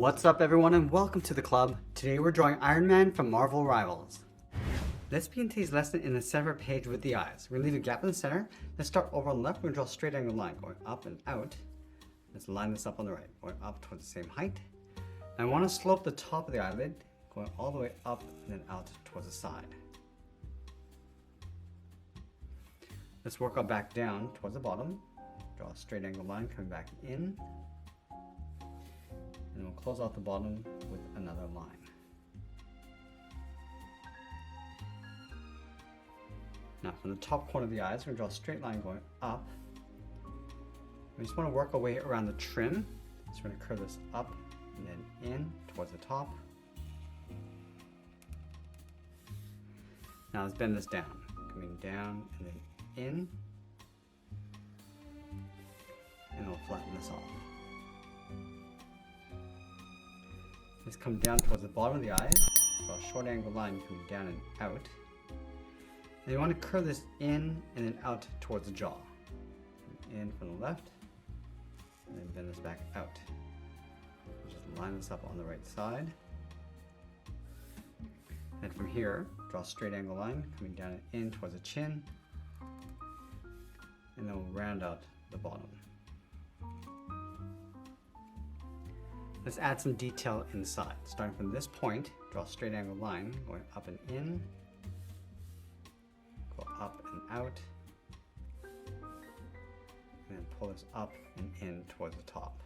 What's up everyone and welcome to the club. Today we're drawing Iron Man from Marvel Rivals. Let's begin today's lesson in the center of the page with the eyes. We're going to leave a gap in the center. Let's start over on the left. We're going to draw a straight angle line going up and out. Let's line this up on the right, going up towards the same height. And I want to slope the top of the eyelid, going all the way up and then out towards the side. Let's work our back down towards the bottom. Draw a straight angle line coming back in. And we'll close out the bottom with another line. Now from the top corner of the eyes, we're going to draw a straight line going up. We just want to work our way around the trim. So we're going to curve this up and then in towards the top. Now let's bend this down. Coming down and then in. And we'll flatten this off. Let's come down towards the bottom of the eye, draw a short angle line coming down and out. And you want to curve this in and then out towards the jaw. In from the left, and then bend this back out. Just line this up on the right side. And from here, draw a straight angle line coming down and in towards the chin. And then we'll round out the bottom. Let's add some detail inside. Starting from this point, draw a straight angle line going up and in, go up and out, and then pull this up and in towards the top.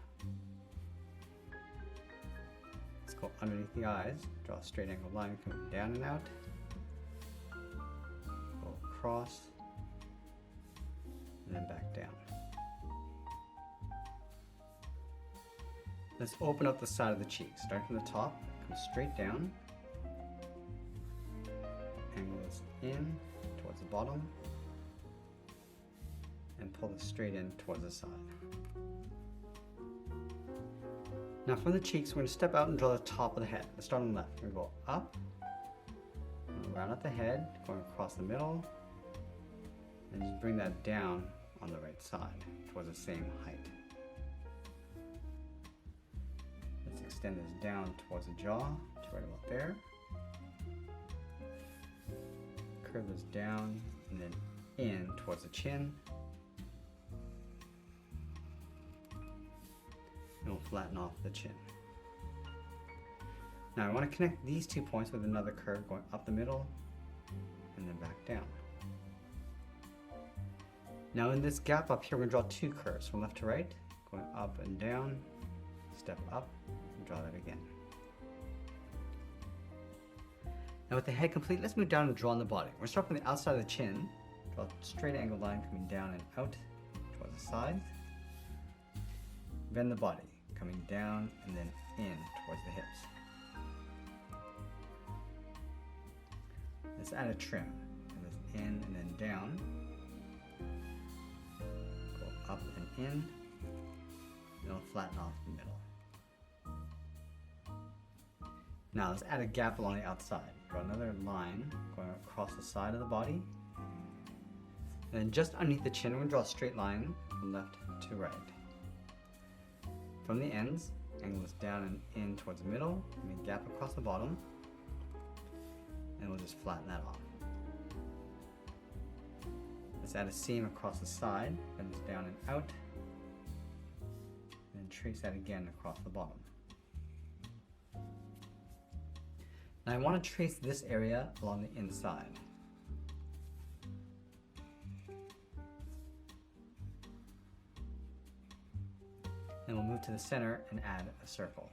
Let's go underneath the eyes, draw a straight angle line coming down and out, go across, and then back down. Let's open up the side of the cheek. Start from the top, come straight down, angle this in towards the bottom, and pull this straight in towards the side. Now from the cheeks, we're going to step out and draw the top of the head. Let's start on the left. We're going to go up, and round out the head, going across the middle, and just bring that down on the right side towards the same height. Extend this down towards the jaw to right about there. Curve this down and then in towards the chin. And we'll flatten off the chin. Now I want to connect these 2 points with another curve going up the middle and then back down. Now in this gap up here, we're going to draw 2 curves from left to right, going up and down, step up, draw that again. Now with the head complete, let's move down and draw on the body. We're going to start from the outside of the chin, draw a straight angle line coming down and out towards the sides. Bend the body, coming down and then in towards the hips. Let's add a trim. And this in and then down. Go up and in. And we'll flatten off the middle. Now let's add a gap along the outside. Draw another line going across the side of the body. And then just underneath the chin, we're going to draw a straight line from left to right. From the ends, angle this down and in towards the middle, and a gap across the bottom. And we'll just flatten that off. Let's add a seam across the side, bend this down and out. And then trace that again across the bottom. Now I want to trace this area along the inside. And we'll move to the center and add a circle.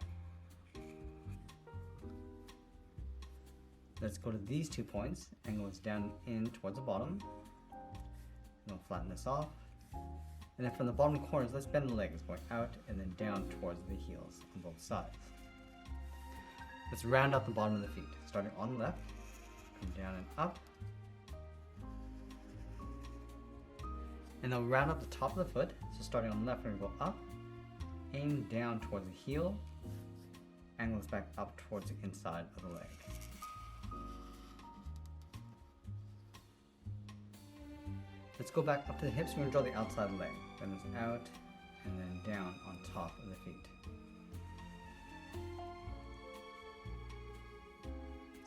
Let's go to these 2 points, angle this down in towards the bottom. And we'll flatten this off. And then from the bottom corners, let's bend the legs going out and then down towards the heels on both sides. Let's round out the bottom of the feet, starting on the left, come down and up. And then round up the top of the foot. So starting on the left, we're going to go up, aim down towards the heel, angle this back up towards the inside of the leg. Let's go back up to the hips. We're going to draw the outside leg. Bend this out and then down on top of the feet.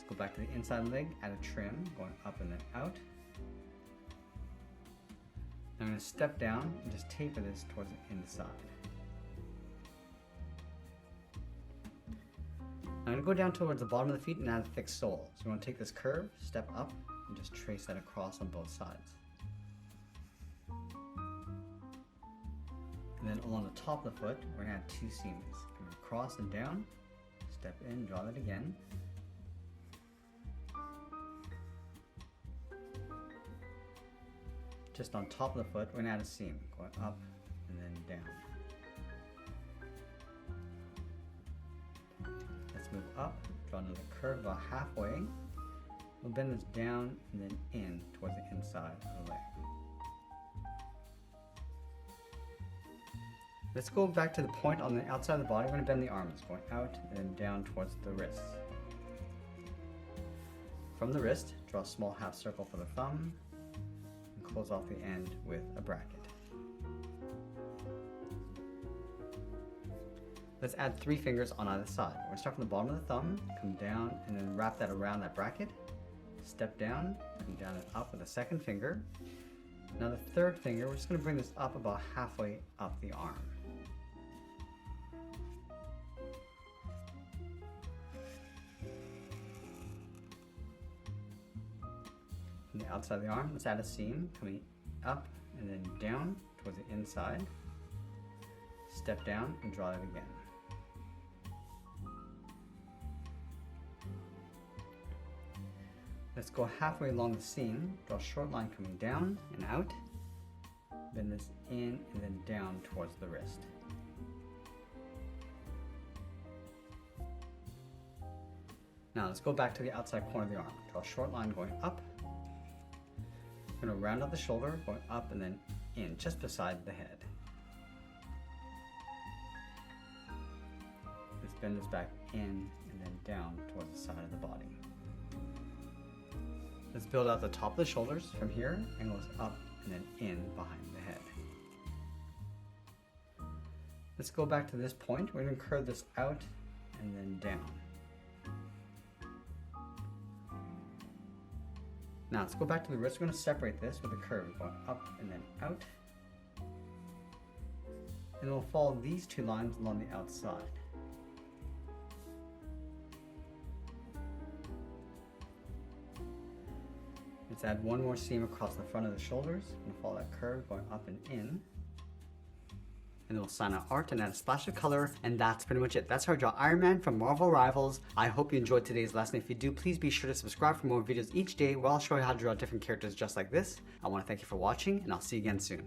Go back to the inside leg, add a trim, going up and then out. I'm going to step down and just taper this towards the inside. I'm going to go down towards the bottom of the feet and add a thick sole. So we want to take this curve, step up, and just trace that across on both sides. And then along the top of the foot, we're going to add 2 seams. Come across and down, step in, draw that again. Just on top of the foot, we're going to add a seam, going up and then down. Let's move up, draw another curve about halfway. We'll bend this down and then in towards the inside of the leg. Let's go back to the point on the outside of the body. We're going to bend the arms, going out and then down towards the wrists. From the wrist, draw a small half circle for the thumb and close off the end with a bracket. Let's add 3 fingers on either side. We're going to start from the bottom of the thumb, come down, and then wrap that around that bracket. Step down, come down and up with a second finger. Now the third finger, we're just going to bring this up about halfway up the arm. From the outside of the arm, let's add a seam, coming up and then down towards the inside. Step down and draw it again. Let's go halfway along the seam, draw a short line coming down and out, bend this in and then down towards the wrist. Now let's go back to the outside corner of the arm, draw a short line going up. We're going to round out the shoulder, going up and then in, just beside the head. Let's bend this back in and then down towards the side of the body. Let's build out the top of the shoulders from here and goes up and then in behind the head. Let's go back to this point. We're going to curve this out and then down. Now let's go back to the wrist. We're going to separate this with a curve going up and then out. And we'll follow these 2 lines along the outside. Let's add 1 more seam across the front of the shoulders and follow that curve going up and in. And then we'll sign out art and add a splash of color, and that's pretty much it. That's how I draw Iron Man from Marvel Rivals. I hope you enjoyed today's lesson. If you do, please be sure to subscribe for more videos each day where I'll show you how to draw different characters just like this. I want to thank you for watching, and I'll see you again soon.